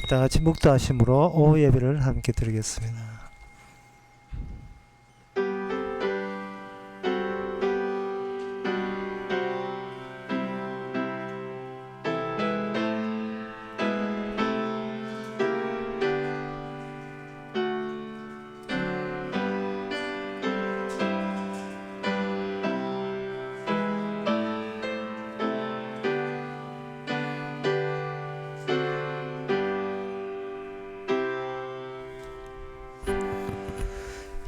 다 같이 묵도하심으로 오후 예배를 함께 드리겠습니다.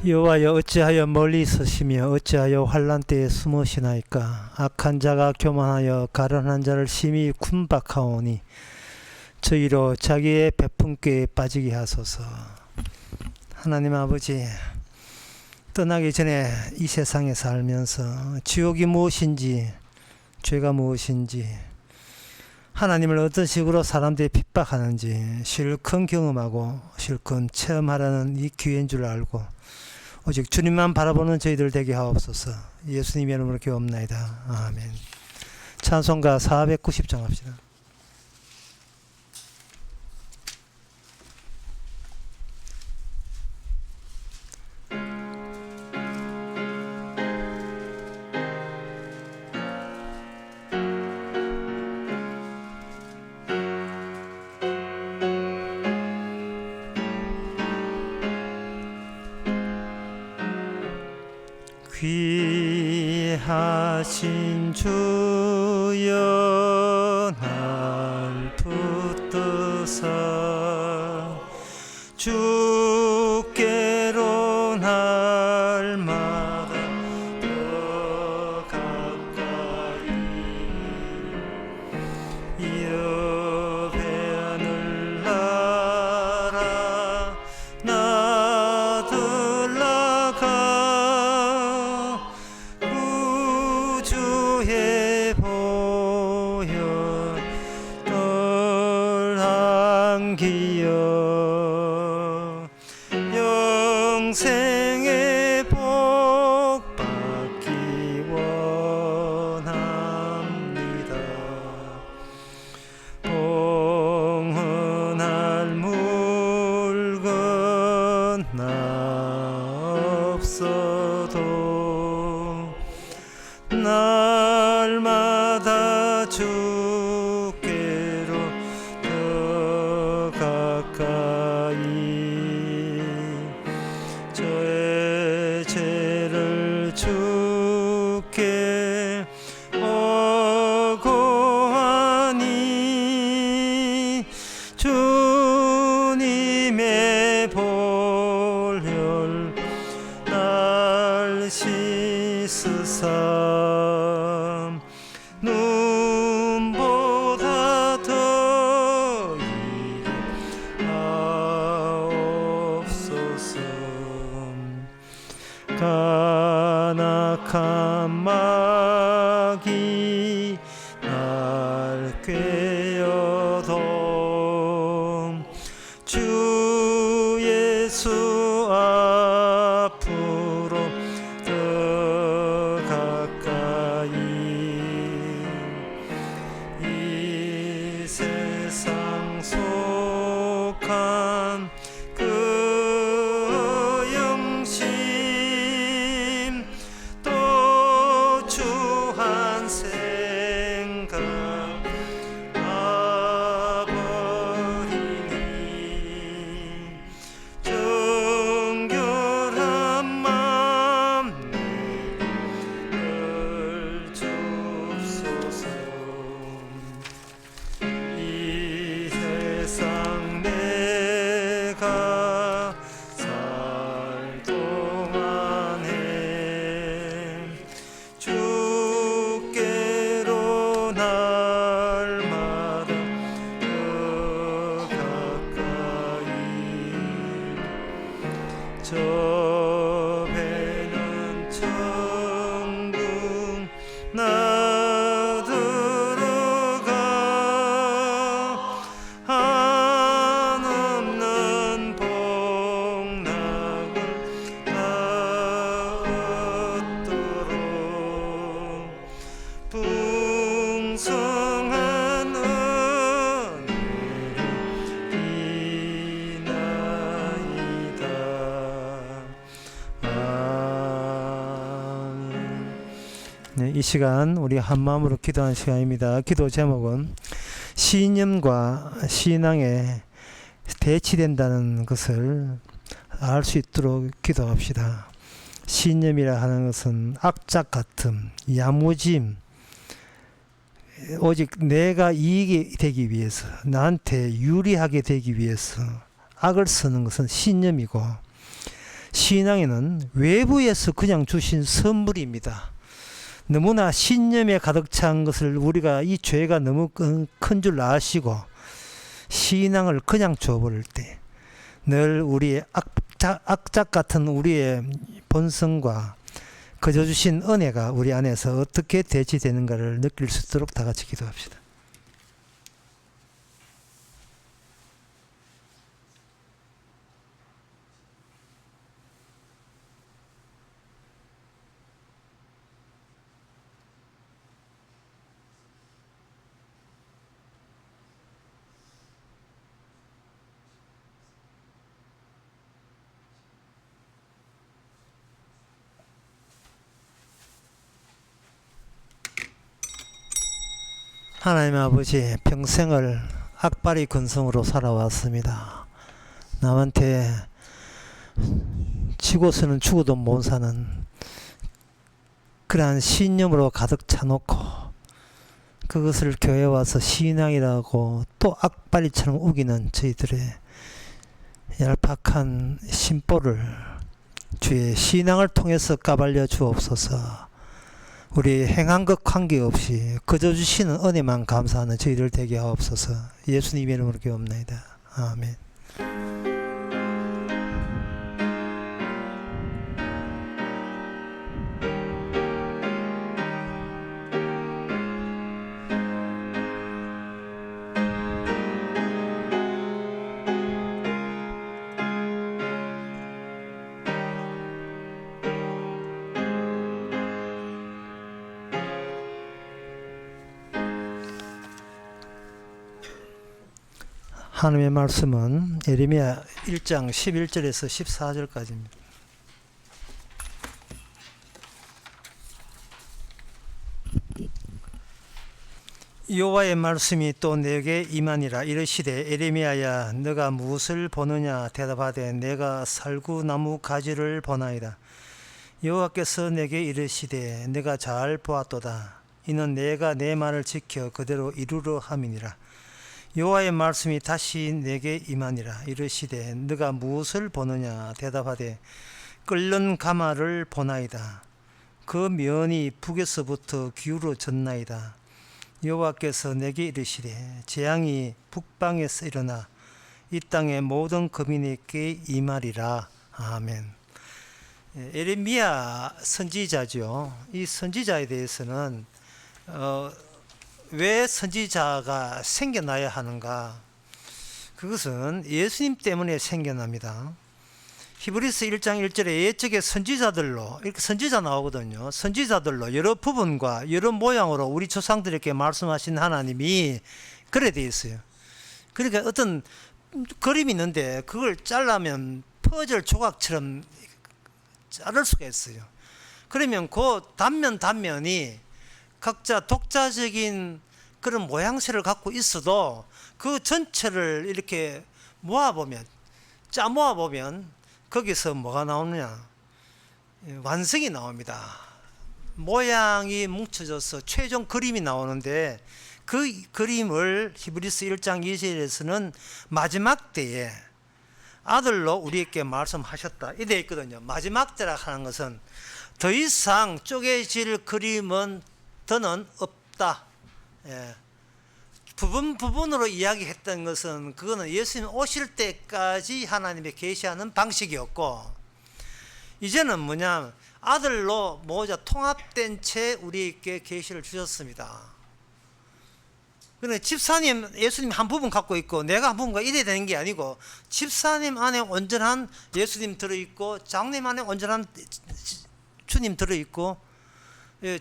여호와여, 어찌하여 멀리 있으시며 어찌하여 환난 때에 숨으시나이까. 악한 자가 교만하여 가련한 자를 심히 군박하오니 저희로 자기의 베푼 꾀에 빠지게 하소서. 하나님 아버지, 떠나기 전에 이 세상에 살면서 지옥이 무엇인지, 죄가 무엇인지, 하나님을 어떤 식으로 사람들이 핍박하는지 실컷 경험하고 실컷 체험하라는 이 기회인 줄 알고 오직 주님만 바라보는 저희들 되게 하옵소서. 예수님의 이름으로 기도합나이다. 아멘. 찬송가 490장 합시다. 귀하신 주여 날 붙드사 주께로 날마다 더 가까이 여배하늘 나라 나들나가 우주에 보여 널 안기여 영생의 복 받기 원합니다. 봉헌할 물건 나 없어도 날마다 주께로 더 가까이 저의 죄를 주께 오고하니 주님의 볼혈 날 씻으사 눈보다 더 이루옵소서. 간악한 마귀 날 꿰어도 주 예수 앞으로 더 가까이 이 세상 속한 그 영심 또 주한 생각 아버리니 정결한 맘 내를 주옵소서. 이 세상 내가 살 동안에 주께로 날마다 더 가까이 저 배는 천국 나 들어가 한없는 복락을 얻도록 풍성한 은혜를 네, 이 시간 우리 한마음으로 기도하는 시간입니다. 기도 제목은 신념과 신앙에 대치된다는 것을 알 수 있도록 기도합시다. 신념이라 하는 것은 악착 같음, 야무짐, 오직 내가 이익이 되기 위해서, 나한테 유리하게 되기 위해서 악을 쓰는 것은 신념이고, 신앙에는 외부에서 그냥 주신 선물입니다. 너무나 신념에 가득 찬 것을 우리가 이 죄가 너무 큰 줄 아시고 신앙을 그냥 줘버릴 때 늘 우리의 악착 같은 우리의 본성과 그저 주신 은혜가 우리 안에서 어떻게 대치되는가를 느낄 수 있도록 다 같이 기도합시다. 하나님 아버지, 평생을 악바리 근성으로 살아왔습니다. 남한테 지고서는 죽어도 못 사는 그러한 신념으로 가득 차놓고 그것을 교회 와서 신앙이라고 또 악바리처럼 우기는 저희들의 얄팍한 심보를 주의 신앙을 통해서 까발려 주옵소서. 우리 행한 것 관계없이 그저 주시는 은혜만 감사하는 저희들 되게 하옵소서. 예수님 이름으로 기도합니다. 아멘. 하나님의 말씀은 예레미야 1장 11절에서 14절까지입니다. 여호와의 말씀이 또 내게 임하니라. 이르시되 예레미야야, 너가 무엇을 보느냐? 대답하되 내가 살구나무 가지를 보나이다. 여호와께서 내게 이르시되 내가 잘 보았도다. 이는 내가 내 말을 지켜 그대로 이루려 함이니라. 여호와의 말씀이 다시 내게 임하니라. 이르시되 너가 무엇을 보느냐? 대답하되 끓는 가마를 보나이다. 그 면이 북에서부터 기울어졌나이다. 여호와께서 내게 이르시되 재앙이 북방에서 일어나 이 땅의 모든 거민에게 임하리라. 아멘. 예레미야 선지자죠. 이 선지자에 대해서는 왜 선지자가 생겨나야 하는가? 그것은 예수님 때문에 생겨납니다. 히브리서 1장 1절에 옛적의 선지자들로, 이렇게 선지자 나오거든요. 선지자들로 여러 부분과 여러 모양으로 우리 조상들에게 말씀하신 하나님이 그래 돼 있어요. 그러니까 어떤 그림이 있는데 그걸 잘라면 퍼즐 조각처럼 자를 수가 있어요. 그러면 그 단면이 각자 독자적인 그런 모양새를 갖고 있어도 그 전체를 이렇게 짜 모아보면 거기서 뭐가 나오느냐? 완성이 나옵니다. 모양이 뭉쳐져서 최종 그림이 나오는데 그 그림을 히브리서 1장 2절에서는 마지막 때에 아들로 우리에게 말씀하셨다. 이 되어 있거든요. 마지막 때라 하는 것은 더 이상 쪼개질 그림은 더는 없다. 예. 부분으로 이야기했던 것은 그거는 예수님 오실 때까지 하나님의 계시하는 방식이었고, 이제는 뭐냐, 아들로 모자 통합된 채 우리에게 계시를 주셨습니다. 그런데 집사님, 예수님 한 부분 갖고 있고 내가 한 부분과 이래 되는 게 아니고, 집사님 안에 온전한 예수님 들어있고 장님 안에 온전한 주님 들어있고,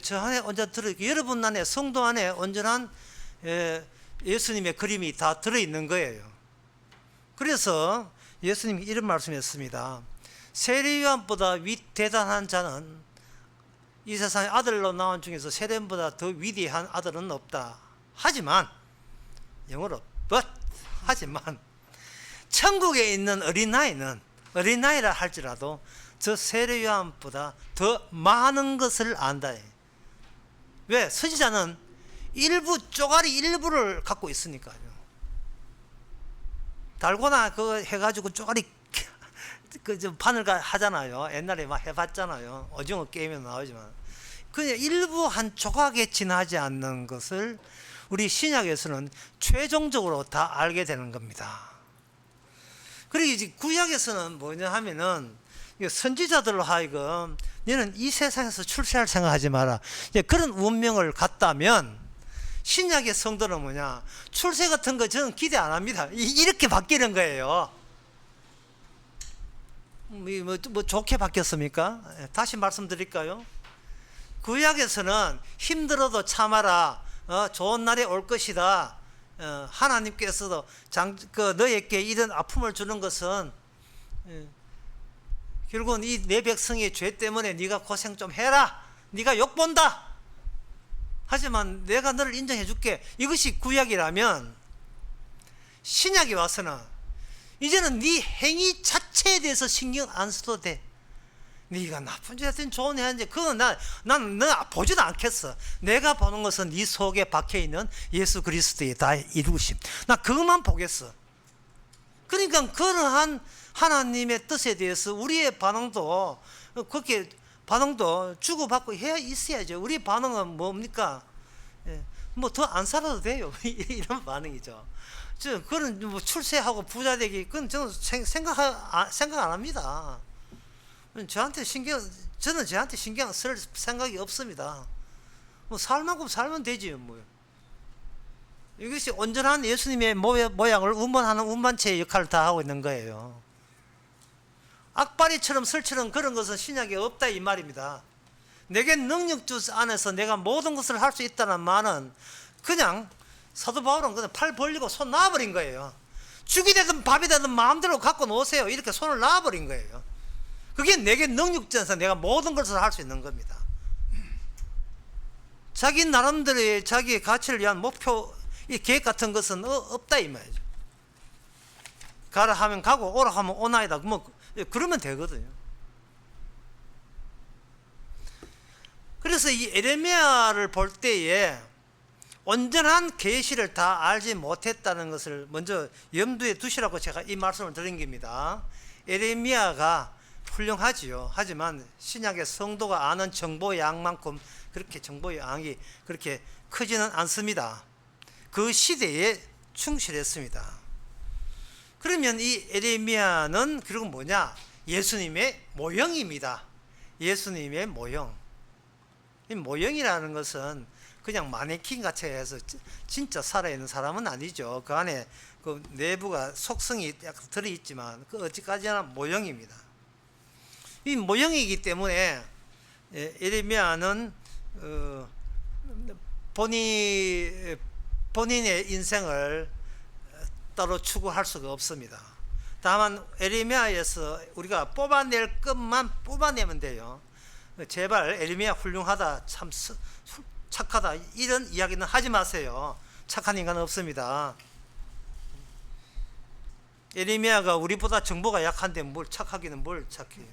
저 안에 온전히 들어있고, 여러분 안에, 성도 안에 온전한 예수님의 그림이 다 들어있는 거예요. 그래서 예수님이 이런 말씀했습니다. 세례요한보다 대단한 자는 이 세상에 아들로 나온 중에서 세렘보다 더 위대한 아들은 없다. 하지만 영어로 but 하지만 천국에 있는 어린아이라 할지라도 저 세례 요한보다 더 많은 것을 안다. 왜? 선지자는 쪼가리 일부를 갖고 있으니까요. 달고나 그거 해가지고 쪼가리 바늘 하잖아요. 옛날에 막 해봤잖아요. 오징어 게임에 나오지만 그냥 일부 한 조각에 지나지 않는 것을 우리 신약에서는 최종적으로 다 알게 되는 겁니다. 그리고 이제 구약에서는 뭐냐 하면은 선지자들로 하여금 너는 이 세상에서 출세할 생각하지 마라. 그런 운명을 갖다면 신약의 성도는 뭐냐? 출세 같은 거 저는 기대 안 합니다. 이렇게 바뀌는 거예요. 뭐 좋게 바뀌었습니까? 다시 말씀드릴까요? 구약에서는 힘들어도 참아라. 좋은 날이 올 것이다. 하나님께서도 너에게 이런 아픔을 주는 것은 결국은 이 내 백성의 죄 때문에 네가 고생 좀 해라. 네가 욕본다. 하지만 내가 너를 인정해 줄게. 이것이 구약이라면 신약에 와서는 이제는 네 행위 자체에 대해서 신경 안 써도 돼. 네가 나쁜 짓 하든 좋은 일 하든지 그건 난 보지도 않겠어. 내가 보는 것은 네 속에 박혀있는 예수 그리스도의 다 이루심. 나 그것만 보겠어. 그러니까 그러한 하나님의 뜻에 대해서 우리의 반응도 그렇게 반응도 주고받고 해야 있어야죠. 우리 반응은 뭡니까? 뭐 더 안 살아도 돼요. 이런 반응이죠. 그런 뭐 출세하고 부자 되기 그건 저는 생각 안 합니다. 저는 저한테 신경 쓸 생각이 없습니다. 뭐 살 만큼 살면 되지 뭐. 이것이 온전한 예수님의 모양을 운반하는 운반체의 역할을 다 하고 있는 거예요. 악바리처럼 설치는 그런 것은 신약에 없다 이 말입니다. 내게 능력주 안에서 내가 모든 것을 할 수 있다는 말은 그냥 사도 바울은 그냥 팔 벌리고 손 놔버린 거예요. 죽이 되든 밥이 되든 마음대로 갖고 노세요. 이렇게 손을 놔버린 거예요. 그게 내게 능력주에서 내가 모든 것을 할 수 있는 겁니다. 자기 나름대로의 자기의 가치를 위한 목표, 이 계획 같은 것은 없다 이 말이죠. 가라 하면 가고 오라 하면 오나이다. 뭐 그러면 되거든요. 그래서 이 에레미야를 볼 때에 온전한 계시를 다 알지 못했다는 것을 먼저 염두에 두시라고 제가 이 말씀을 드린 겁니다. 에레미야가 훌륭하지요. 하지만 신약의 성도가 아는 정보 양만큼 그렇게 정보 양이 그렇게 크지는 않습니다. 그 시대에 충실했습니다. 그러면 이 에레미야는 그리고 뭐냐? 예수님의 모형입니다. 예수님의 모형. 이 모형이라는 것은 그냥 마네킹 같이 해서 진짜 살아있는 사람은 아니죠. 그 안에 그 내부가 속성이 약간 들어있지만 그 어디까지나 모형입니다. 이 모형이기 때문에 에레미야는 본인의 인생을 따로 추구할 수가 없습니다. 다만 에레미야에서 우리가 뽑아낼 것만 뽑아내면 돼요. 제발 에레미야 훌륭하다, 참 착하다 이런 이야기는 하지 마세요. 착한 인간은 없습니다. 에레미야가 우리보다 정보가 약한데 뭘 착하기는 뭘 착해요.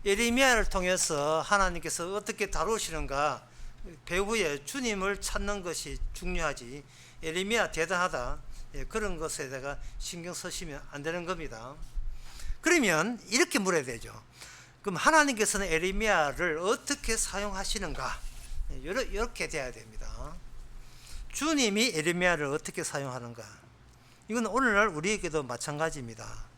에레미야를 통해서 하나님께서 어떻게 다루시는가 배후에 주님을 찾는 것이 중요하지 에레미야 대단하다 그런 것에다가 신경 쓰시면 안 되는 겁니다. 그러면 이렇게 물어야 되죠. 그럼 하나님께서는 에레미야를 어떻게 사용하시는가? 이렇게 돼야 됩니다. 주님이 에레미야를 어떻게 사용하는가? 이건 오늘날 우리에게도 마찬가지입니다.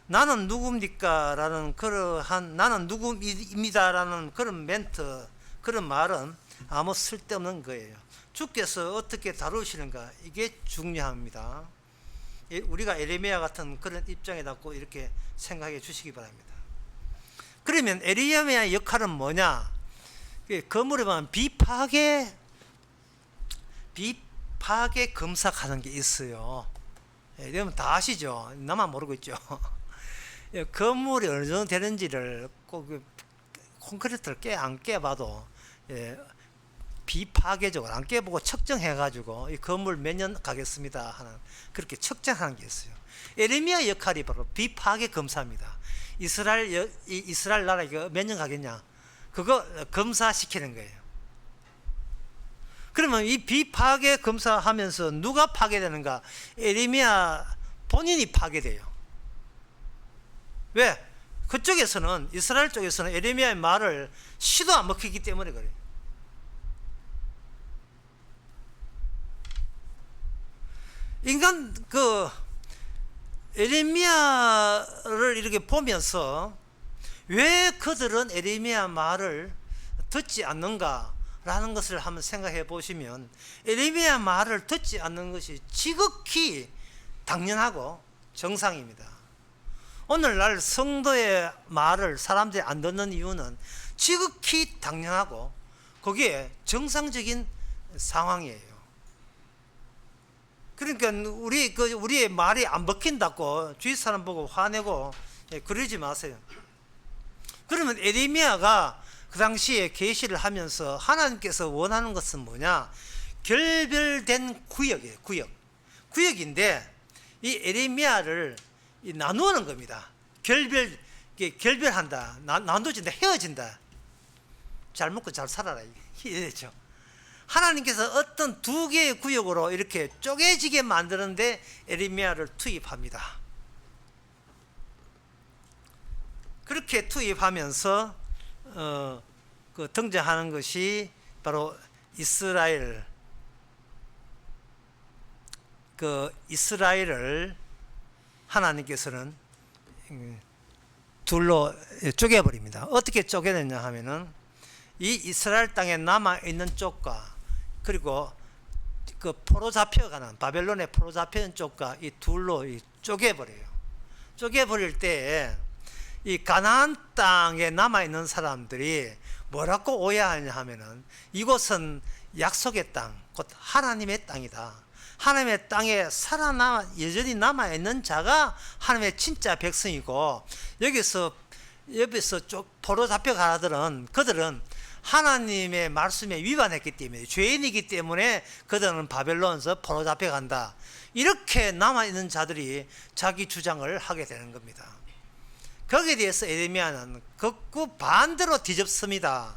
나는 누굽니까? 라는 그러한 나는 누구입니다. 라는 그런 멘트, 그런 말은 아무 쓸데없는 거예요. 주께서 어떻게 다루시는가? 이게 중요합니다. 우리가 에레미야 같은 그런 입장에 닿고 이렇게 생각해 주시기 바랍니다. 그러면 에레미야의 역할은 뭐냐? 거물에 보면 비파괴 검사하는 게 있어요. 여러분 다 아시죠? 나만 모르고 있죠. 건물이 어느 정도 되는지를 꼭 콘크리트를 안 깨봐도 비파괴적으로 안 깨보고 측정해가지고 이 건물 몇 년 가겠습니다 하는 그렇게 측정하는 게 있어요. 에레미야 역할이 바로 비파괴 검사입니다. 이스라엘 나라 이거 몇 년 가겠냐? 그거 검사시키는 거예요. 그러면 이 비파괴 검사하면서 누가 파괴되는가? 에레미야 본인이 파괴돼요. 왜? 그쪽에서는 이스라엘 쪽에서는 에레미야의 말을 시도 안 먹히기 때문에 그래요. 인간 에레미야를 이렇게 보면서 왜 그들은 에레미야 말을 듣지 않는가라는 것을 한번 생각해 보시면 에레미야 말을 듣지 않는 것이 지극히 당연하고 정상입니다. 오늘날 성도의 말을 사람들이 안 듣는 이유는 지극히 당연하고 거기에 정상적인 상황이에요. 그러니까 우리의 말이 안 먹힌다고 주위 사람 보고 화내고 그러지 마세요. 그러면 에레미야가 그 당시에 계시를 하면서 하나님께서 원하는 것은 뭐냐? 결별된 구역이에요. 구역인데 이 에레미야를 나누는 겁니다. 결별한다. 나눠진다. 헤어진다. 잘 먹고 잘 살아라. 이래죠. 하나님께서 어떤 두 개의 구역으로 이렇게 쪼개지게 만드는데 에레미야를 투입합니다. 그렇게 투입하면서 등장하는 것이 바로 이스라엘을 하나님께서는 둘로 쪼개버립니다. 어떻게 쪼개냈냐 하면은 이 이스라엘 땅에 남아있는 쪽과 그리고 그 포로 잡혀가는 바벨론에 포로 잡혀있는 쪽과 이 둘로 쪼개버려요. 쪼개버릴 때 이 가나안 땅에 남아있는 사람들이 뭐라고 오해하냐 하면은 이곳은 약속의 땅, 곧 하나님의 땅이다. 하나님의 땅에 여전히 남아있는 자가 하나님의 진짜 백성이고 여기서 포로 잡혀가들은 그들은 하나님의 말씀에 위반했기 때문에 죄인이기 때문에 그들은 바벨론에서 포로 잡혀간다. 이렇게 남아있는 자들이 자기 주장을 하게 되는 겁니다. 거기에 대해서 에레미야는 극구 반대로 뒤집습니다.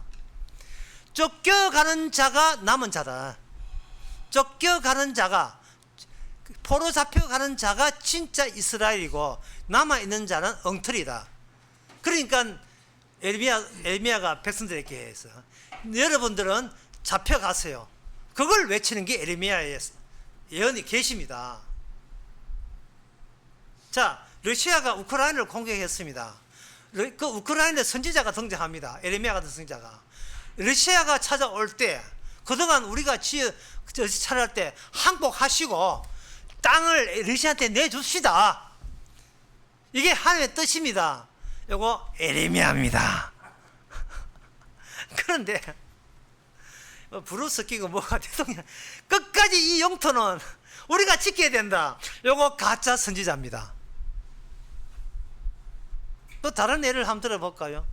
쫓겨가는 자가 남은 자다. 쫓겨가는 자가 포로 잡혀가는 자가 진짜 이스라엘이고 남아있는 자는 엉터리다. 그러니까 에레미야가 백성들에게 해서 여러분들은 잡혀가세요. 그걸 외치는 게 에레미야의 예언이 계십니다. 자, 러시아가 우크라이나를 공격했습니다. 그 우크라이나 선지자가 등장합니다. 에레미야 같은 선지자가. 러시아가 찾아올 때 그동안 우리가 차려할 때 항복하시고 땅을 러시아한테 내줍시다. 이게 하나님의 뜻입니다. 요거 에레미야입니다. 그런데 브루스 끼고 뭐가 대통령 끝까지 이 영토는 우리가 지켜야 된다. 요거 가짜 선지자입니다. 또 다른 예를 한번 들어볼까요?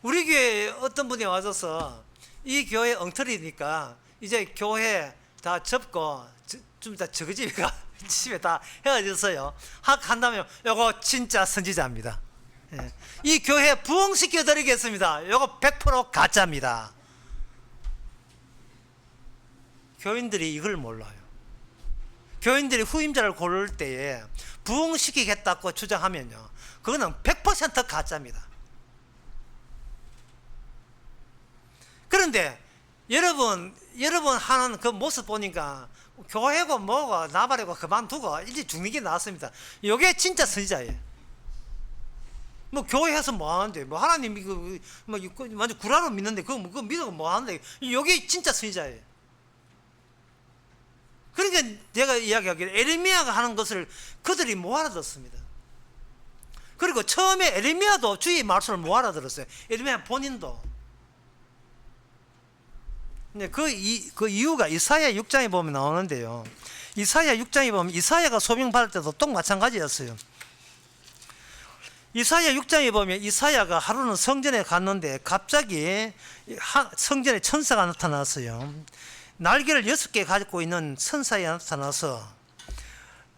우리 교회에 어떤 분이 와서 이 교회 엉터리니까 이제 교회 다 접고 좀 이따 저기 집에 다 헤어졌어요. 한다면 요거 진짜 선지자입니다. 이 교회 부흥시켜 드리겠습니다. 요거 100% 가짜입니다. 교인들이 이걸 몰라요. 교인들이 후임자를 고를 때에 부흥시키겠다고 주장하면요, 그거는 100% 가짜입니다. 그런데 여러분 하는 그 모습 보니까 교회고 뭐고 나발이고 그만두고 일찍 죽는 게 나았습니다. 이게 진짜 선지자예요. 뭐 교회에서 뭐 하는데, 뭐 하나님 완전 구라로 믿는데 그거 믿고 뭐 하는데, 이게 진짜 선지자예요. 그러니까 제가 이야기하기를 에레미야가 하는 것을 그들이 못 알아듣습니다. 그리고 처음에 에레미야도 주의 말씀을 못 알아들었어요. 에레미야 본인도. 근데 그 이유가 이사야 6장에 보면 나오는데요. 이사야 6장에 보면 이사야가 소명받을 때도 또 마찬가지였어요. 이사야 6장에 보면 이사야가 하루는 성전에 갔는데 갑자기 성전에 천사가 나타났어요. 날개를 6개 가지고 있는 천사가 나타나서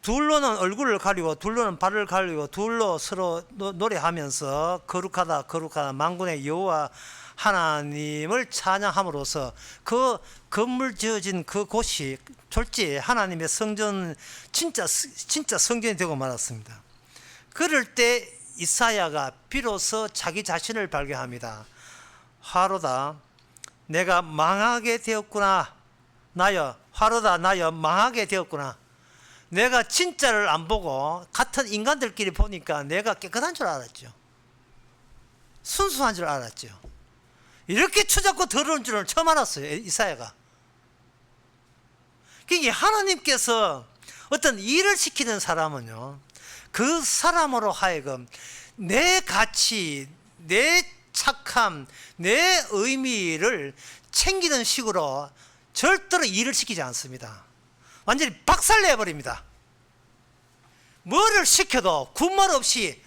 둘로는 얼굴을 가리고 둘로는 발을 가리고 둘로 서로 노래하면서 거룩하다 거룩하다 만군의 여호와 하나님을 찬양함으로써 그 건물 지어진 그 곳이 졸지에 하나님의 성전 진짜 성전이 되고 말았습니다. 그럴 때 이사야가 비로소 자기 자신을 발견합니다. 화로다 내가 망하게 되었구나. 나여 화로다 나여 망하게 되었구나. 내가 진짜를 안 보고 같은 인간들끼리 보니까 내가 깨끗한 줄 알았죠. 순수한 줄 알았죠. 이렇게 추잡고 더러운 줄은 처음 알았어요. 이사야가. 그러니까 하나님께서 어떤 일을 시키는 사람은요, 그 사람으로 하여금 내 가치, 내 착함, 내 의미를 챙기는 식으로 절대로 일을 시키지 않습니다. 완전히 박살내버립니다. 뭐를 시켜도 군말 없이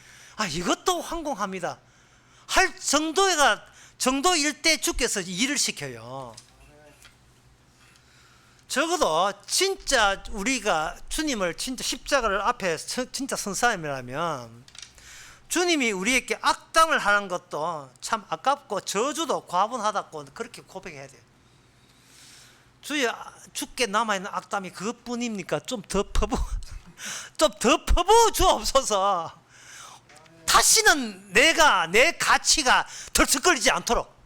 이것도 황공합니다 할 정도일 때 주께서 일을 시켜요. 적어도 진짜 우리가 주님을 진짜 십자가를 앞에 진짜 선 사람이라면 주님이 우리에게 악담을 하는 것도 참 아깝고 저주도 과분하다고 그렇게 고백해야 돼요. 주께 남아있는 악담이 그것뿐입니까? 좀 더 퍼부어 주옵소서. 다시는 내 가치가 덜썩거리지 않도록,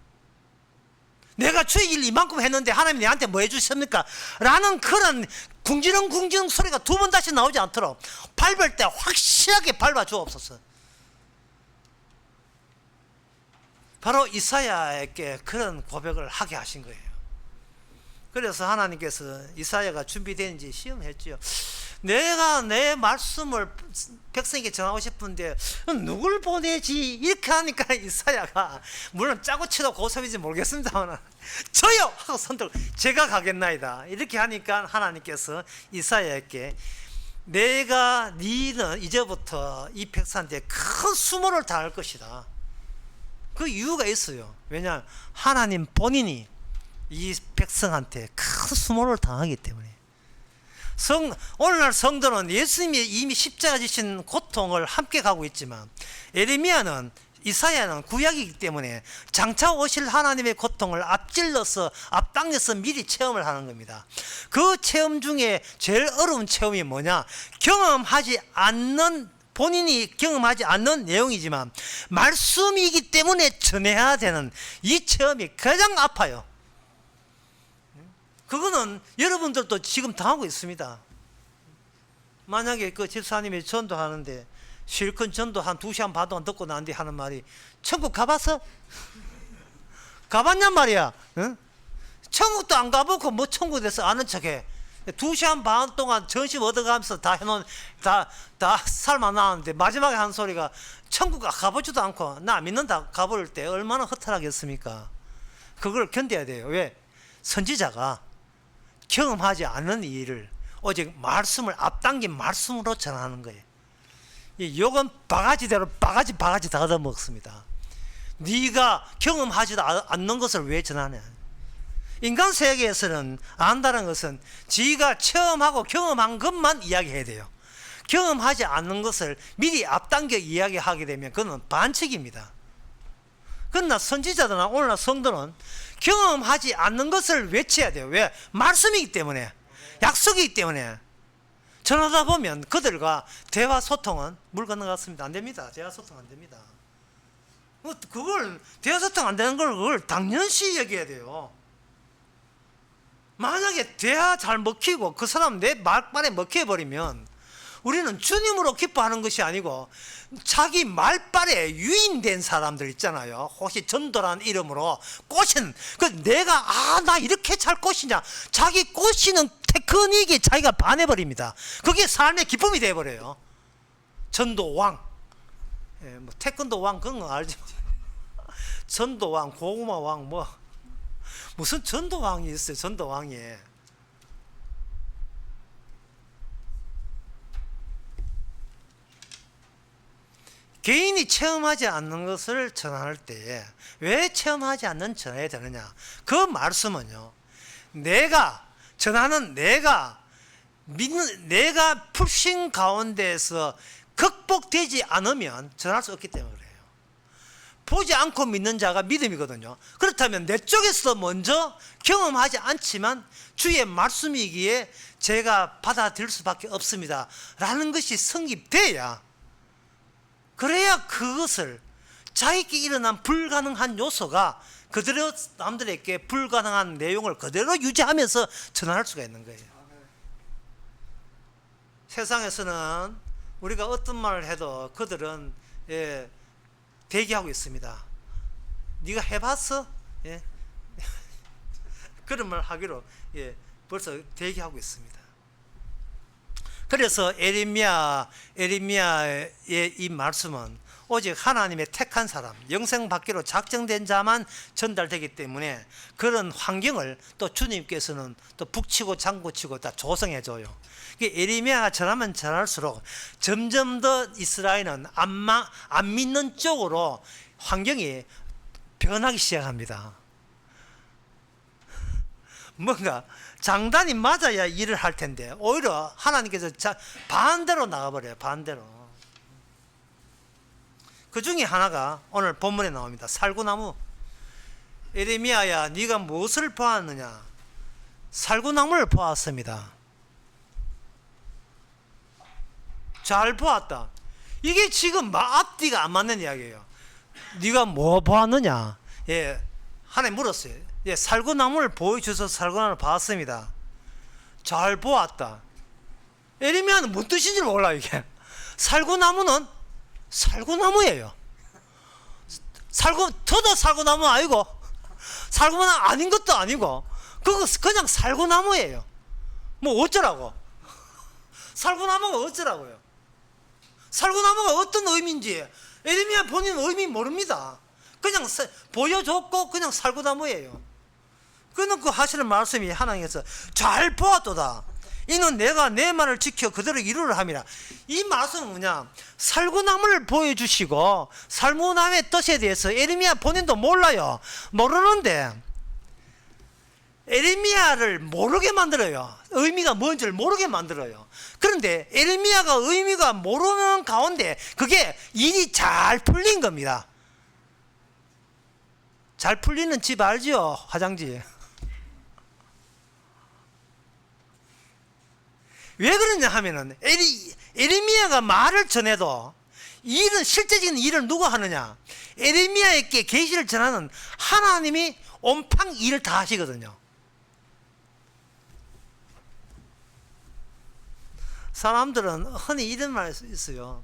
내가 주의 일 이만큼 했는데 하나님 내한테 뭐 해주셨습니까? 라는 그런 궁지렁궁지렁 소리가 두 번 다시 나오지 않도록 밟을 때 확실하게 밟아 주옵소서. 바로 이사야에게 그런 고백을 하게 하신 거예요. 그래서 하나님께서 이사야가 준비되는지 시험했죠. 내가 내 말씀을 백성에게 전하고 싶은데 누굴 보내지? 이렇게 하니까 이사야가 물론 짜고 치도 고섭인지 모르겠습니다만 저요! 하고 손들 제가 가겠나이다. 이렇게 하니까 하나님께서 이사야에게 너는 이제부터 이 백성한테 큰 수모를 당할 것이다. 그 이유가 있어요. 왜냐하면 하나님 본인이 이 백성한테 큰 수모를 당하기 때문에. 오늘날 성도는 예수님이 이미 십자가 지신 고통을 함께 가고 있지만 에레미야는 이사야는 구약이기 때문에 장차 오실 하나님의 고통을 앞당겨서 미리 체험을 하는 겁니다. 그 체험 중에 제일 어려운 체험이 뭐냐? 본인이 경험하지 않는 내용이지만 말씀이기 때문에 전해야 되는 이 체험이 가장 아파요. 그거는 여러분들도 지금 당하고 있습니다. 만약에 그 집사님이 전도하는데 실컷 전도 한 2시간 반 동안 듣고 난 뒤 하는 말이 천국 가봤어? 가봤냔 말이야. 응? 천국도 안 가보고 뭐 천국 돼서 아는 척해. 2시간 반 동안 전심 얻어가면서 다 살만 나왔는데 마지막에 한 소리가 천국 가보지도 않고 나 믿는다 가볼 때 얼마나 허탈하겠습니까? 그걸 견뎌야 돼요. 왜? 선지자가 경험하지 않는 일을 오직 말씀을 앞당긴 말씀으로 전하는 거예요. 이 욕은 바가지대로 바가지 다 얻어먹습니다. 네가 경험하지도 않는 것을 왜 전하냐? 인간 세계에서는 안다는 것은 지가 체험하고 경험한 것만 이야기해야 돼요. 경험하지 않는 것을 미리 앞당겨 이야기하게 되면 그건 반칙입니다. 그러나 선지자들나 오늘날 성도는 경험하지 않는 것을 외쳐야 돼요. 왜? 말씀이기 때문에, 약속이기 때문에. 전하다 보면 그들과 대화 소통은 물 건너갔습니다. 안 됩니다. 대화 소통 안 됩니다. 그걸 대화 소통 안 되는 걸 그걸 당연시 여겨야 돼요. 만약에 대화 잘 먹히고 그 사람 내 말빨에 먹혀버리면 우리는 주님으로 기뻐하는 것이 아니고 자기 말빨에 유인된 사람들 있잖아요. 혹시 전도라는 이름으로 꼬신 내가 나 이렇게 잘 꼬시냐, 자기 꼬시는 테크닉에 자기가 반해버립니다. 그게 삶의 기쁨이 돼버려요. 전도왕, 뭐 태권도왕 그런 거 알죠? 전도왕, 고구마왕 무슨 전도왕이 있어요. 전도왕이. 개인이 체험하지 않는 것을 전할 때에 왜 체험하지 않는 전해야 되느냐? 그 말씀은요, 내가 전하는 내가 믿는 내가 풀신 가운데에서 극복되지 않으면 전할 수 없기 때문에 그래요. 보지 않고 믿는 자가 믿음이거든요. 그렇다면 내 쪽에서 먼저 경험하지 않지만 주의 말씀이기에 제가 받아들일 수밖에 없습니다 라는 것이 성립돼야, 그래야 그것을 자기에게 일어난 불가능한 요소가 그대로 남들에게 불가능한 내용을 그대로 유지하면서 전할 수가 있는 거예요. 세상에서는 우리가 어떤 말을 해도 그들은 대기하고 있습니다. 네가 해봤어? 그런 말 하기로 벌써 대기하고 있습니다. 그래서 에레미야의 이 말씀은 오직 하나님의 택한 사람, 영생 받기로 작정된 자만 전달되기 때문에 그런 환경을 또 주님께서는 또 북치고 장구치고 다 조성해 줘요. 에레미야가 전하면 전할수록 점점 더 이스라엘은 안 믿는 쪽으로 환경이 변하기 시작합니다. 뭔가 장단이 맞아야 일을 할 텐데 오히려 하나님께서 반대로 나가버려요. 반대로. 그 중에 하나가 오늘 본문에 나옵니다. 살구나무. 에레미야야, 네가 무엇을 보았느냐? 살구나무를 보았습니다. 잘 보았다. 이게 지금 앞뒤가 안 맞는 이야기예요. 네가 뭐 보았느냐? 하나님 물었어요. 살구나무를 보여주셔서 살구나무를 봤습니다. 잘 보았다. 에레미야는 뭔 뜻인지 몰라. 이게 살구나무는 살구나무예요. 저도 살구나무 아니고 살구나무 아닌 것도 아니고 그거 그냥 살구나무예요. 뭐 어쩌라고? 살구나무가 어쩌라고요? 살구나무가 어떤 의미인지 에레미야 본인 의미 모릅니다. 그냥 보여줬고 그냥 살구나무예요. 그는 그 하시는 말씀이 하나님께서 잘 보았도다. 이는 내가 내 말을 지켜 그대로 이루려 함이라. 이 말씀은 뭐냐? 살구나무를 보여주시고 살구나무의 뜻에 대해서 에레미야 본인도 몰라요. 모르는데 에레미야를 모르게 만들어요. 의미가 뭔지를 모르게 만들어요. 그런데 에레미야가 의미가 모르는 가운데 그게 일이 잘 풀린 겁니다. 잘 풀리는 집 알죠? 화장지. 왜 그러냐 하면은 에레미야가 말을 전해도 일은 실제적인 일을 누가 하느냐? 에레미야에게 계시를 전하는 하나님이 온팡 일을 다 하시거든요. 사람들은 흔히 이런 말이 있어요.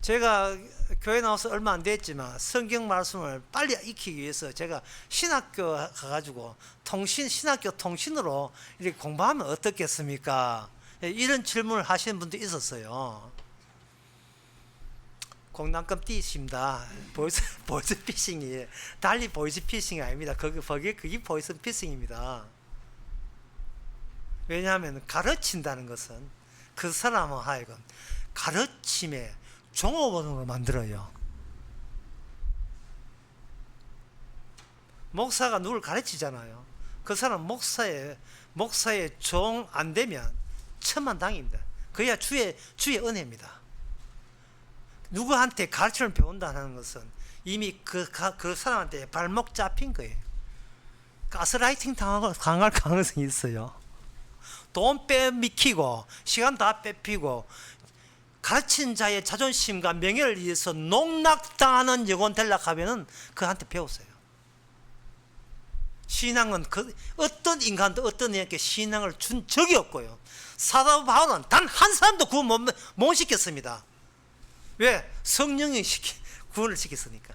제가 교회 나와서 얼마 안 됐지만 성경 말씀을 빨리 익히기 위해서 제가 신학교 가가지고 신학교 통신으로 이렇게 공부하면 어떻겠습니까? 이런 질문을 하시는 분도 있었어요. 공단금 띄십니다. 보이스 피싱이 달리 보이스 피싱이 아닙니다. 그게 보이스 피싱입니다. 왜냐하면 가르친다는 것은 그 사람을 하여금 가르침의 종업원으로 만들어요. 목사가 누굴 가르치잖아요. 그 사람 목사의 종 안 되면 천만당입니다. 그야 주의 은혜입니다. 누구한테 가르침을 배운다는 것은 이미 그 사람한테 발목 잡힌 거예요. 가스라이팅 당할 가능성이 있어요. 돈 빼미키고 시간 다 뺏기고 가르친 자의 자존심과 명예를 위해서 농락당하는 영혼 되려고 하면은 그한테 배웠어요. 신앙은 어떤 인간도 어떤 이에게 신앙을 준 적이 없고요. 사도 바울은 단 한 사람도 구원 못 시켰습니다. 왜? 성령이 구원을 시켰으니까.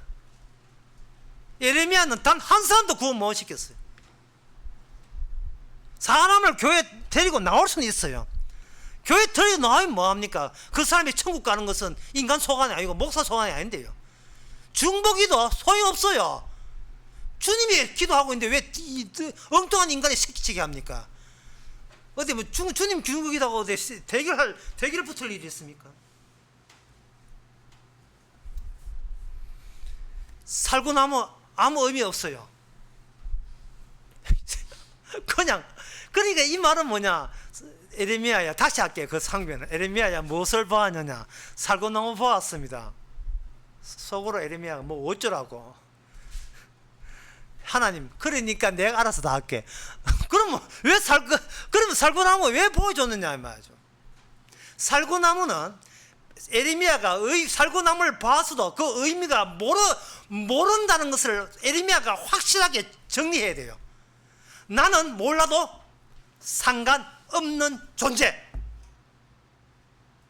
예레미야는 단 한 사람도 구원 못 시켰어요. 사람을 교회 데리고 나올 수는 있어요. 교회 데리고 나오면 뭐합니까? 그 사람이 천국 가는 것은 인간 소관이 아니고 목사 소관이 아닌데요. 중보기도 소용없어요. 주님이 기도하고 있는데 왜 엉뚱한 인간이 시키게 합니까? 어디 뭐 주님 중보기도하고 대결 붙을 일이 있습니까? 살구나무 아무 의미 없어요. 그냥 그러니까 이 말은 뭐냐? 에레미야야, 다시 할게. 그 상변은 에레미야야 무엇을 보았느냐? 살구나무 보았습니다. 속으로 에레미야가 뭐 어쩌라고? 하나님, 그러니까 내가 알아서 다 할게. 그러면 그러면 살구나무 왜 보여줬느냐 이 말이죠. 살구나무는 에레미야가 살구나무를 봤어도 그 의미가 모른다는 것을 에레미야가 확실하게 정리해야 돼요. 나는 몰라도 상관없는 존재.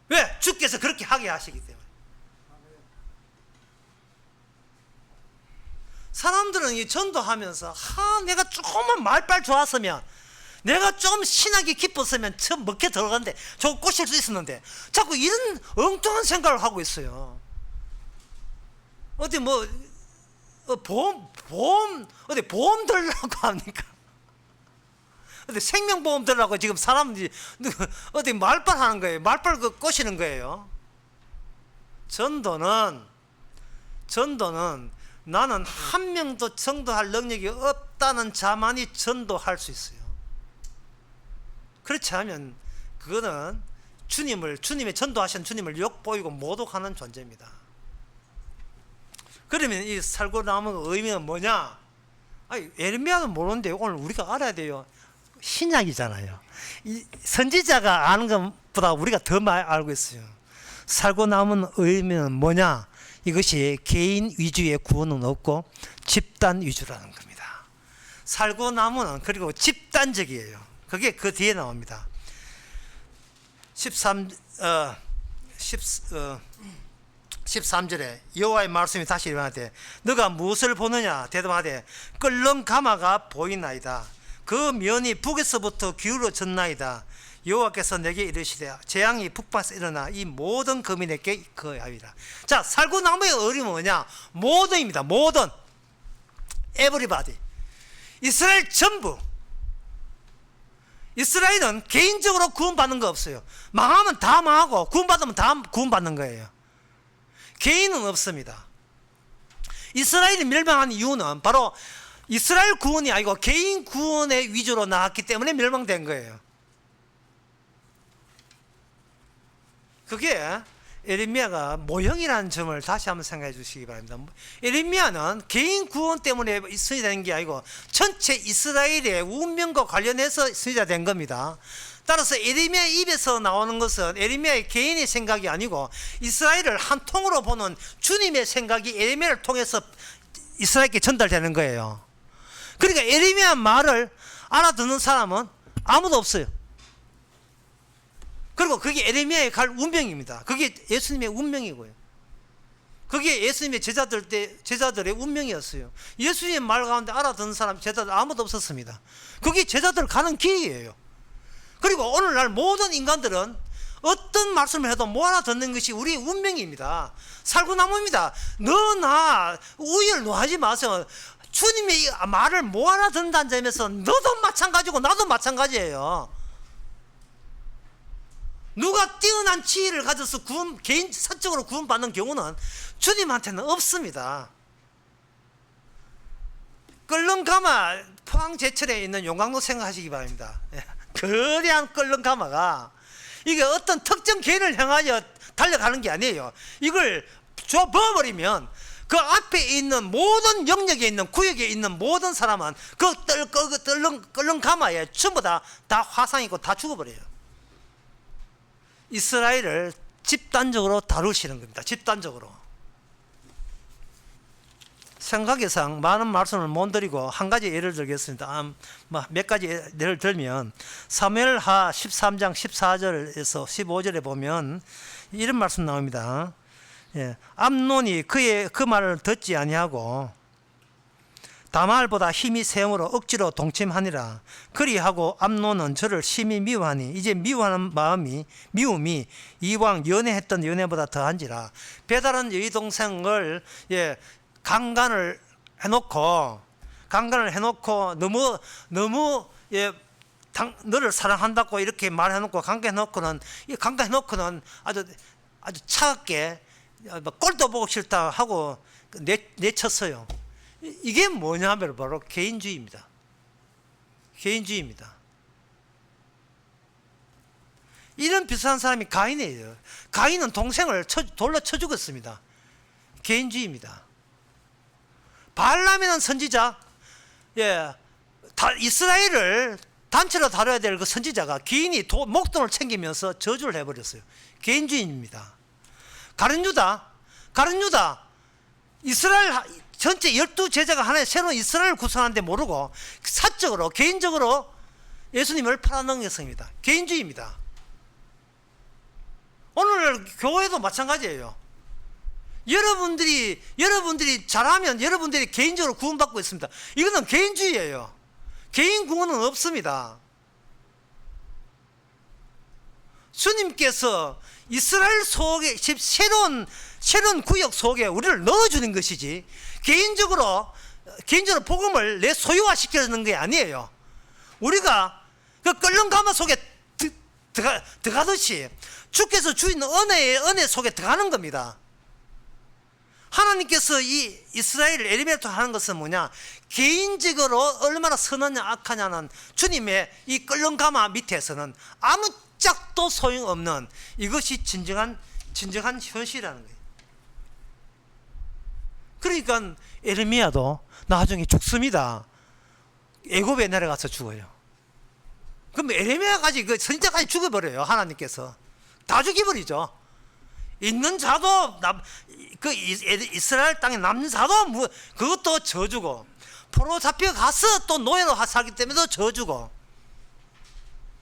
왜? 주께서 그렇게 하게 하시기 때문에. 사람들은 이 전도하면서 내가 조금만 말빨 좋았으면, 내가 좀 신학이 깊었으면 처음 먹혀 들어갔는데 저거 꼬실 수 있었는데 자꾸 이런 엉뚱한 생각을 하고 있어요. 어디 뭐 보험 어디 보험 들라고 합니까? 어디 생명보험 들라고 지금 사람들이 어디 말빨 하는 거예요. 말빨 꼬시는 거예요. 전도는 나는 한 명도 전도할 능력이 없다는 자만이 전도할 수 있어요. 그렇지 않으면 그거는 주님의 전도하신 주님을 욕보이고 모독하는 존재입니다. 그러면 이 살구나무의 의미가 뭐냐? 에레미야는 모르는데 오늘 우리가 알아야 돼요. 신약이잖아요. 이 선지자가 아는 것보다 우리가 더 많이 알고 있어요. 살구나무의 의미는 뭐냐? 이것이 개인 위주의 구원은 없고 집단 위주라는 겁니다. 살구나무는 그리고 집단적이에요. 그게 그 뒤에 나옵니다. 13절에 여호와의 말씀이 다시 일어나되 너가 무엇을 보느냐 대답하되 끓는 가마가 보이나이다. 그 면이 북에서부터 기울어졌나이다. 여호와께서 내게 이르시되 재앙이 북방에서 일어나 이 모든 거민에게 거하리라. 자, 살구나무의 의미는 뭐냐? 모든입니다. 모든, everybody, 이스라엘 전부. 이스라엘은 개인적으로 구원받는 거 없어요. 망하면 다 망하고 구원받으면 다 구원받는 거예요. 개인은 없습니다. 이스라엘이 멸망한 이유는 바로 이스라엘 구원이 아니고 개인 구원의 위주로 나왔기 때문에 멸망된 거예요. 그게 에레미야가 모형이라는 점을 다시 한번 생각해 주시기 바랍니다. 에레미야는 개인 구원 때문에 선지자된 게 아니고 전체 이스라엘의 운명과 관련해서 선지자된 겁니다. 따라서 에레미야 입에서 나오는 것은 에레미야의 개인의 생각이 아니고 이스라엘을 한 통으로 보는 주님의 생각이 에레미야를 통해서 이스라엘께 전달되는 거예요. 그러니까 에레미야 말을 알아듣는 사람은 아무도 없어요. 그리고 그게 에레미야의 갈 운명입니다. 그게 예수님의 운명이고요. 그게 예수님의 제자들의 운명이었어요. 예수님의 말 가운데 알아듣는 사람, 제자들 아무도 없었습니다. 그게 제자들 가는 길이에요. 그리고 오늘날 모든 인간들은 어떤 말씀을 해도 못 알아듣는 것이 우리의 운명입니다. 살구나무입니다. 너나 우열 노하지 마세요. 주님의 말을 못 알아듣는다는 점에서 너도 마찬가지고 나도 마찬가지예요. 누가 뛰어난 지혜를 가져서 개인 사적으로 구원받는 경우는 주님한테는 없습니다. 끓는 가마, 포항 제철에 있는 용광로 생각하시기 바랍니다. 거대한 끓는 가마가 이게 어떤 특정 개인을 향하여 달려가는 게 아니에요. 이걸 줘버리면 그 앞에 있는 모든 영역에 있는 구역에 있는 모든 사람은 그 끓는 가마에 전부 다 화상이고 다 죽어버려요. 이스라엘을 집단적으로 다루시는 겁니다. 집단적으로. 생각상 많은 말씀을 못 드리고 한 가지 예를 들겠습니다. 몇 가지 예를 들면 사무엘하 13장 14절에서 15절에 보면 이런 말씀 나옵니다. 암논이 그 말을 듣지 아니하고 다말보다 힘이 세므로 억지로 동침하니라. 그리하고 암논은 저를 심히 미워하니 이제 미워하는 미움이 이왕 연애했던 연애보다 더한지라. 배다른 여동생을 강간을 해놓고 너무 너를 사랑한다고 이렇게 말해놓고 강간해놓고는 아주 차갑게 꼴도 보고 싫다 하고 내쳤어요. 이게 뭐냐면 바로 개인주의입니다. 개인주의입니다. 이런 비슷한 사람이 가인이에요. 가인은 동생을 돌로 쳐 죽었습니다. 개인주의입니다. 발람이라는 선지자, 이스라엘을 단체로 다뤄야 될 그 선지자가 기인이 목돈을 챙기면서 저주를 해버렸어요. 개인주의입니다. 가룟 유다, 이스라엘 전체 12제자가 하나의 새로운 이스라엘을 구성하는데 모르고 사적으로, 개인적으로 예수님을 팔아넘겼습니다. 개인주의입니다. 오늘 교회도 마찬가지예요. 여러분들이 잘하면 여러분들이 개인적으로 구원받고 있습니다. 이거는 개인주의예요. 개인 구원은 없습니다. 주님께서 이스라엘 속에 새로운 구역 속에 우리를 넣어주는 것이지, 개인적으로 복음을 내 소유화시키는 게 아니에요. 우리가 그 끓는 가마 속에 들어가듯이 주께서 주인 은혜 속에 들어가는 겁니다. 하나님께서 이 이스라엘 에리메토 하는 것은 뭐냐? 개인적으로 얼마나 선하냐 악하냐는 주님의 이 끓는 가마 밑에서는 아무짝도 소용없는, 이것이 진정한 현실이라는 거예요. 그러니까 에르미야도 나중에 죽습니다. 애굽에 내려가서 죽어요. 그럼 에르미야까지 그 선지자까지 죽어버려요. 하나님께서 다 죽여버리죠. 있는 자도 그 이스라엘 땅에 남는 자도 그것도 저주고, 포로 잡혀가서 또 노예로 살기 때문에 저주고.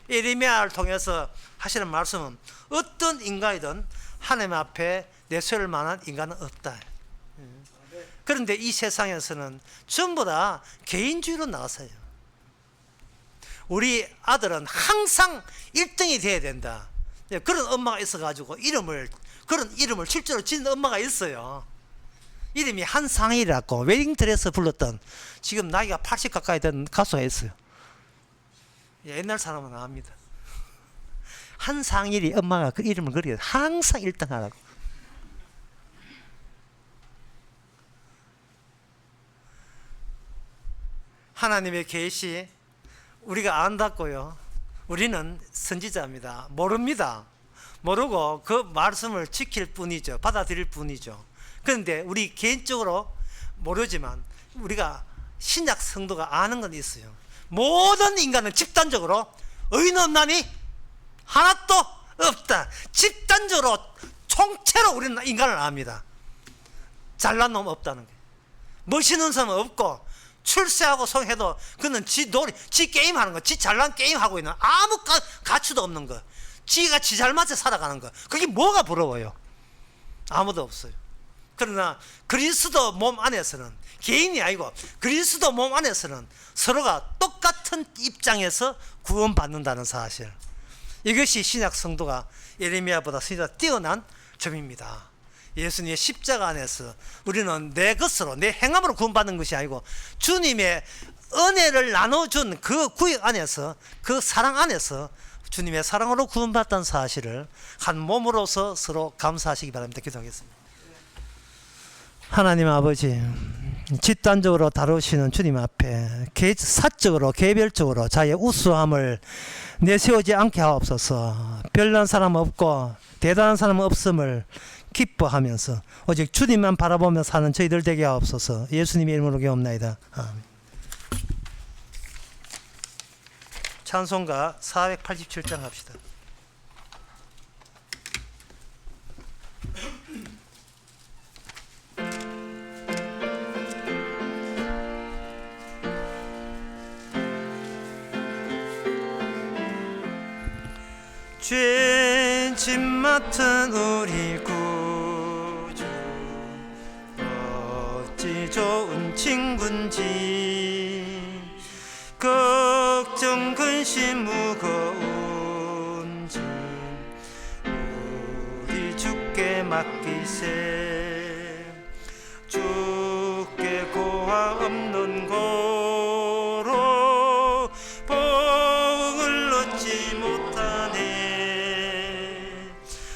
에레미야를 통해서 하시는 말씀은 어떤 인간이든 하나님 앞에 내세울 만한 인간은 없다. 그런데 이 세상에서는 전부 다 개인주의로 나가서요. 우리 아들은 항상 1등이 돼야 된다. 그런 엄마가 있어가지고 그런 이름을 실제로 지은 엄마가 있어요. 이름이 한상일이라고 웨딩드레스 불렀던, 지금 나이가 80 가까이 된 가수가 있어요. 옛날 사람은 압니다. 한상일이 엄마가 그 이름을 그려요. 항상 1등 하라고. 하나님의 계시 우리가 안다고요. 우리는 선지자입니다. 모릅니다. 모르고 그 말씀을 지킬 뿐이죠. 받아들일 뿐이죠. 그런데 우리 개인적으로 모르지만 우리가 신약 성도가 아는 건 있어요. 모든 인간은 집단적으로 의인 없나니 하나도 없다. 집단적으로 총체로 우리는 인간을 압니다. 잘난 놈 없다는 거예요. 멋있는 사람 없고, 출세하고 성해도 그는 지 게임하는 거, 지 잘난 게임하고 있는, 아무 가치도 없는 거, 지가 지 잘맞게 살아가는 거, 그게 뭐가 부러워요? 아무도 없어요. 그러나 그리스도 몸 안에서는, 개인이 아니고 그리스도 몸 안에서는 서로가 똑같은 입장에서 구원받는다는 사실, 이것이 신약 성도가 예레미야보다 선지자가 뛰어난 점입니다. 예수님의 십자가 안에서 우리는 내 것으로, 내 행함으로 구원받는 것이 아니고 주님의 은혜를 나눠준 그 구역 안에서, 그 사랑 안에서 주님의 사랑으로 구원받았다는 사실을 한 몸으로서 서로 감사하시기 바랍니다. 기도하겠습니다. 하나님 아버지, 집단적으로 다루시는 주님 앞에 사적으로 개별적으로 자의 우수함을 내세우지 않게 하옵소서. 별난 사람 없고 대단한 사람 없음을 기뻐하면서 오직 주님만 바라보며 사는 저희들 되게 하옵소서. 예수님의 이름으로 기도합나이다. 아멘. 찬송가 487장 합시다. 죄짐 맡은 우리 구주, 어찌 좋은 친군지, 걱정 근심 무거운 짐 우리 주께 맡기세. 주께 고화 없는 고로 복을 얻지 못하네.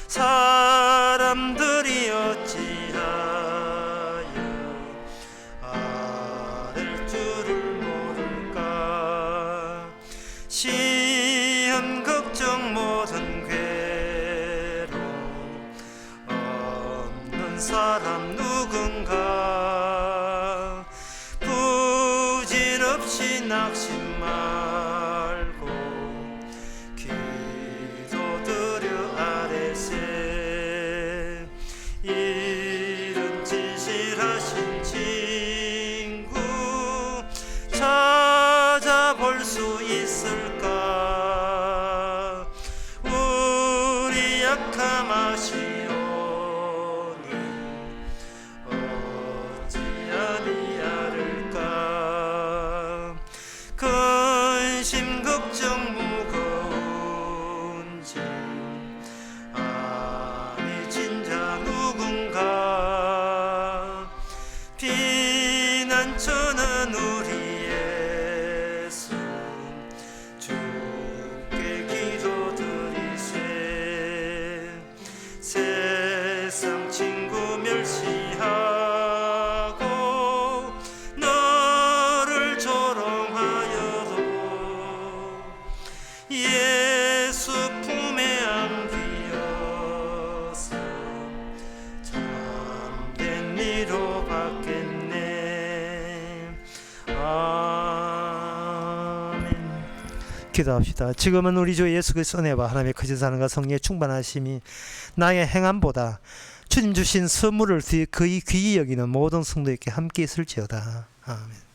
사람들이 어찌 없이 낙심 말고 기도드려 아뢰세. 이런 진실하신 친구 찾아볼 수 있을까? 우리 약함 아시오니 어찌 아니하를까? 근심 걱정 무거운지 아니 진짜 누군가 피난처는 우리 예수 주께 기도드리세. 세상 친구 멸시하고 너를 조롱하여도 예수 품에 안기어서 참된 위로 받겠네. 아멘. 기도합시다. 지금은 우리 주 예수 그리스도 은혜와 하나님의 크신 사랑과 성령의 충만하심이 나의 행함보다 주님 주신 선물을 그의 귀히 여기는 모든 성도에게 함께 있을지어다. 아멘.